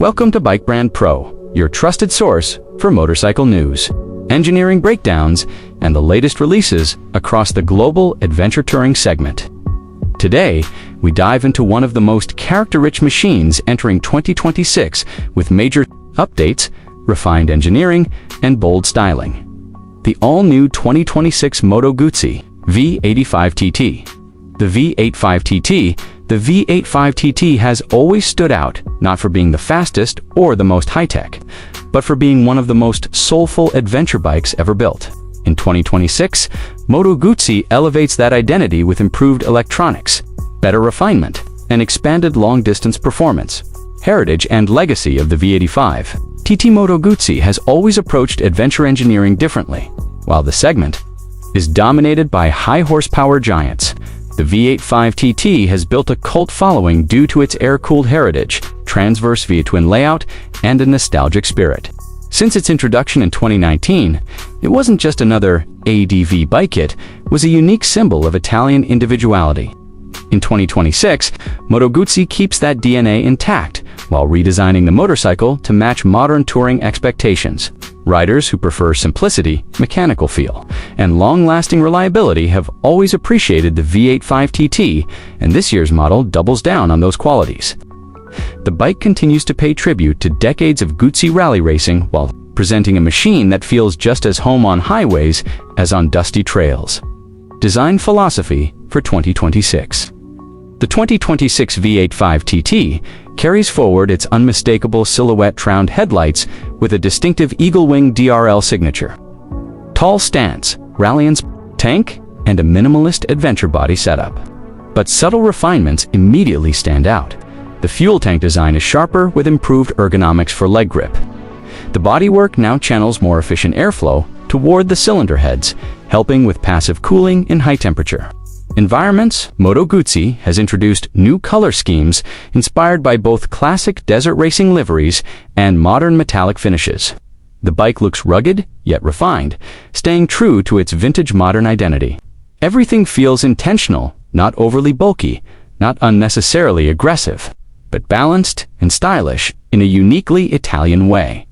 Welcome to Bike Brand Pro, your trusted source for motorcycle news, engineering breakdowns, and the latest releases across the global adventure touring segment. Today, we dive into one of the most character-rich machines entering 2026 with major updates, refined engineering, and bold styling. The all-new 2026 Moto Guzzi V85 TT. The V85 TT The V85 TT has always stood out, not for being the fastest or the most high-tech, but for being one of the most soulful adventure bikes ever built. In 2026, Moto Guzzi elevates that identity with improved electronics, better refinement, and expanded long-distance performance. Heritage and legacy of the V85. TT Moto Guzzi has always approached adventure engineering differently. While the segment is dominated by high-horsepower giants, the V85 TT has built a cult following due to its air-cooled heritage, transverse V-twin layout, and a nostalgic spirit. Since its introduction in 2019, it wasn't just another ADV bike, it was a unique symbol of Italian individuality. In 2026, Moto Guzzi keeps that DNA intact while redesigning the motorcycle to match modern touring expectations. Riders who prefer simplicity, mechanical feel, and long-lasting reliability have always appreciated the V85 TT, and this year's model doubles down on those qualities. The bike continues to pay tribute to decades of Guzzi rally racing while presenting a machine that feels just as home on highways as on dusty trails. Design philosophy for 2026. The 2026 V85 TT carries forward its unmistakable silhouette-crowned headlights with a distinctive eagle wing DRL signature. Tall stance, rallying tank, and a minimalist adventure body setup. But subtle refinements immediately stand out. The fuel tank design is sharper with improved ergonomics for leg grip. The bodywork now channels more efficient airflow toward the cylinder heads, helping with passive cooling in high temperature. Environments. Moto Guzzi has introduced new color schemes inspired by both classic desert racing liveries and modern metallic finishes. The bike looks rugged, yet refined, staying true to its vintage modern identity. Everything feels intentional, not overly bulky, not unnecessarily aggressive, but balanced and stylish in a uniquely Italian way.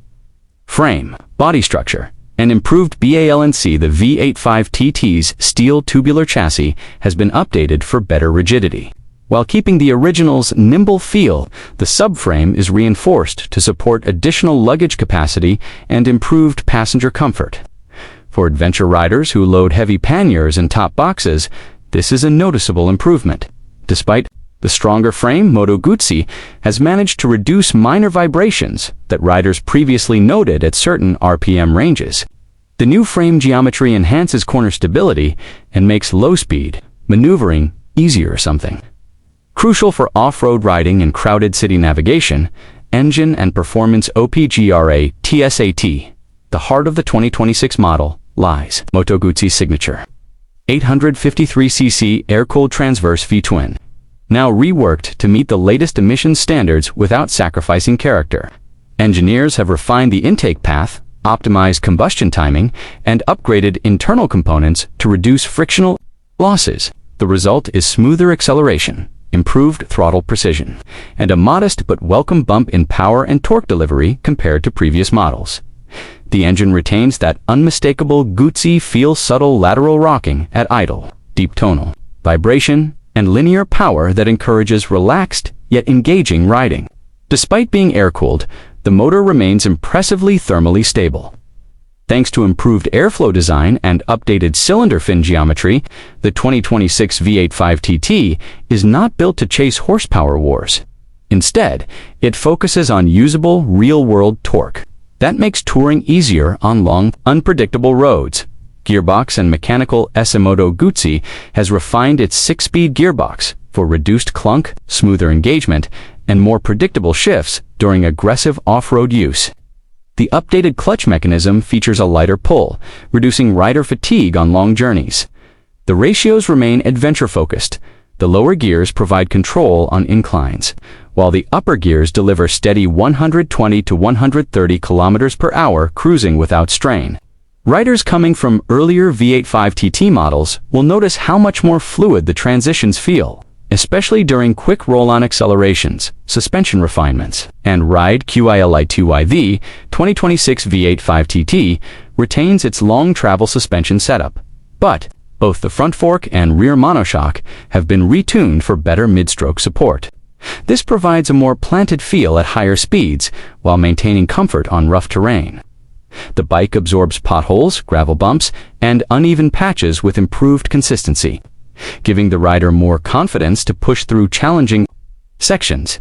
Frame. Body structure. An improved BALNC, the V85 TT's steel tubular chassis has been updated for better rigidity. While keeping the original's nimble feel, the subframe is reinforced to support additional luggage capacity and improved passenger comfort. For adventure riders who load heavy panniers and top boxes, this is a noticeable improvement. Despite the stronger frame, Moto Guzzi has managed to reduce minor vibrations that riders previously noted at certain RPM ranges. The new frame geometry enhances corner stability and makes low-speed maneuvering easier or something. Crucial for off-road riding and crowded city navigation, engine and performance OPGRA TSAT. The heart of the 2026 model lies. Moto Guzzi's signature 853cc air-cooled transverse V-twin. Now reworked to meet the latest emissions standards without sacrificing character. Engineers have refined the intake path, optimized combustion timing, and upgraded internal components to reduce frictional losses. The result is smoother acceleration, improved throttle precision, and a modest but welcome bump in power and torque delivery compared to previous models. The engine retains that unmistakable Guzzi feel, subtle lateral rocking at idle, deep tonal vibration, and linear power that encourages relaxed yet engaging riding. Despite being air-cooled, the motor remains impressively thermally stable. Thanks to improved airflow design and updated cylinder fin geometry, the 2026 V85 TT is not built to chase horsepower wars. Instead, it focuses on usable, real-world torque. That makes touring easier on long, unpredictable roads. Gearbox and mechanical Moto Guzzi has refined its 6-speed gearbox for reduced clunk, smoother engagement, and more predictable shifts during aggressive off-road use. The updated clutch mechanism features a lighter pull, reducing rider fatigue on long journeys. The ratios remain adventure-focused. The lower gears provide control on inclines, while the upper gears deliver steady 120 to 130 km per hour cruising without strain. Riders coming from earlier V85 TT models will notice how much more fluid the transitions feel. especially during quick roll-on accelerations, suspension refinements, and Ride QILI2YV 2026 V85 TT retains its long travel suspension setup. But both the front fork and rear monoshock have been retuned for better mid-stroke support. This provides a more planted feel at higher speeds while maintaining comfort on rough terrain. The bike absorbs potholes, gravel bumps, and uneven patches with improved consistency, giving the rider more confidence to push through challenging sections.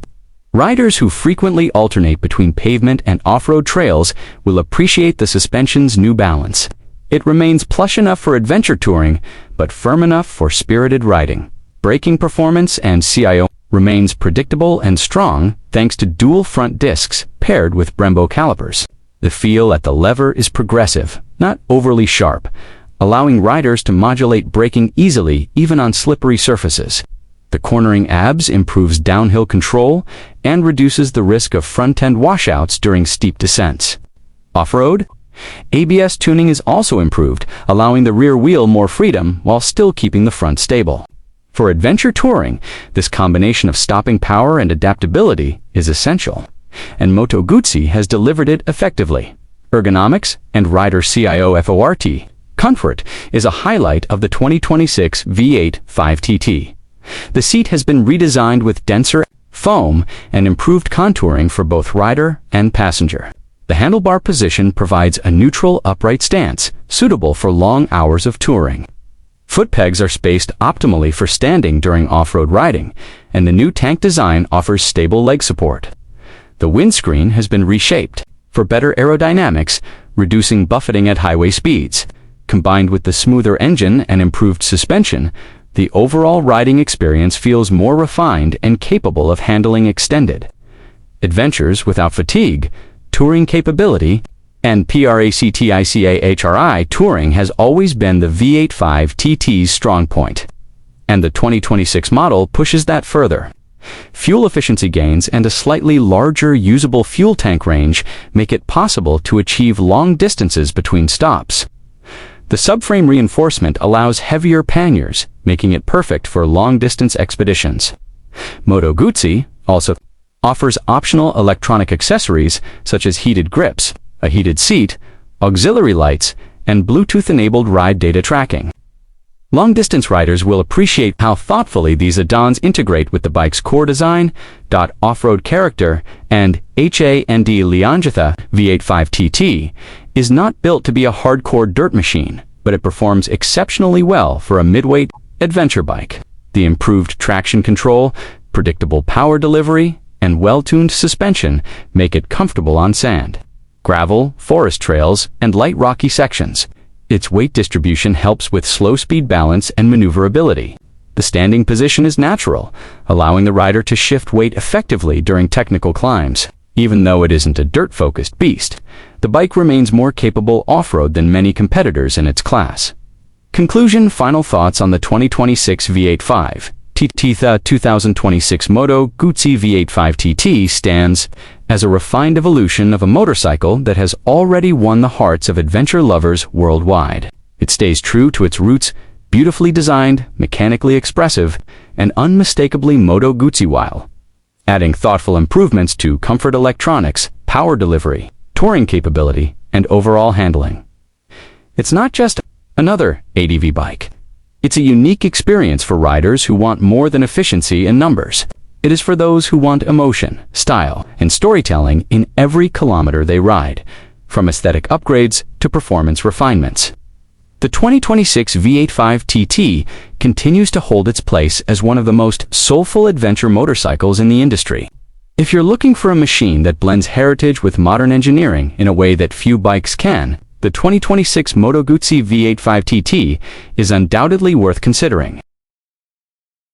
Riders who frequently alternate between pavement and off-road trails will appreciate the suspension's new balance. It remains plush enough for adventure touring, but firm enough for spirited riding. Braking performance and CIO remains predictable and strong thanks to dual front discs paired with Brembo calipers. The feel at the lever is progressive, not overly sharp, allowing riders to modulate braking easily even on slippery surfaces. The cornering ABS improves downhill control and reduces the risk of front-end washouts during steep descents. Off-road? ABS tuning is also improved, allowing the rear wheel more freedom while still keeping the front stable. For adventure touring, this combination of stopping power and adaptability is essential, and Moto Guzzi has delivered it effectively. Ergonomics and rider CIO comfort is a highlight of the 2026 V85 TT. The seat has been redesigned with denser foam and improved contouring for both rider and passenger. The handlebar position provides a neutral upright stance, suitable for long hours of touring. Foot pegs are spaced optimally for standing during off-road riding, and the new tank design offers stable leg support. The windscreen has been reshaped for better aerodynamics, reducing buffeting at highway speeds. Combined with the smoother engine and improved suspension, the overall riding experience feels more refined and capable of handling extended adventures without fatigue. Touring capability and PRACTICAHRI touring has always been the V85 TT's strong point, and the 2026 model pushes that further. Fuel efficiency gains and a slightly larger usable fuel tank range make it possible to achieve long distances between stops. The subframe reinforcement allows heavier panniers, making it perfect for long-distance expeditions. Moto Guzzi also offers optional electronic accessories such as heated grips, a heated seat, auxiliary lights, and Bluetooth-enabled ride data tracking. Long-distance riders will appreciate how thoughtfully these add-ons integrate with the bike's core design, off-road character, and HAND Leonjatha V85 TT is not built to be a hardcore dirt machine, but it performs exceptionally well for a midweight adventure bike. The improved traction control, predictable power delivery, and well-tuned suspension make it comfortable on sand, gravel, forest trails, and light rocky sections. Its weight distribution helps with slow speed balance and maneuverability. The standing position is natural, allowing the rider to shift weight effectively during technical climbs. Even though it isn't a dirt-focused beast, the bike remains more capable off-road than many competitors in its class. Conclusion: final thoughts on the 2026 V85 TT. The 2026 Moto Guzzi V85 TT stands as a refined evolution of a motorcycle that has already won the hearts of adventure lovers worldwide. It stays true to its roots, beautifully designed, mechanically expressive, and unmistakably Moto Guzzi while adding thoughtful improvements to comfort electronics, power delivery, touring capability, and overall handling. It's not just another ADV bike. It's a unique experience for riders who want more than efficiency and numbers. It is for those who want emotion, style, and storytelling in every kilometer they ride, from aesthetic upgrades to performance refinements. The 2026 V85 TT continues to hold its place as one of the most soulful adventure motorcycles in the industry. If you're looking for a machine that blends heritage with modern engineering in a way that few bikes can, the 2026 Moto Guzzi V85 TT is undoubtedly worth considering.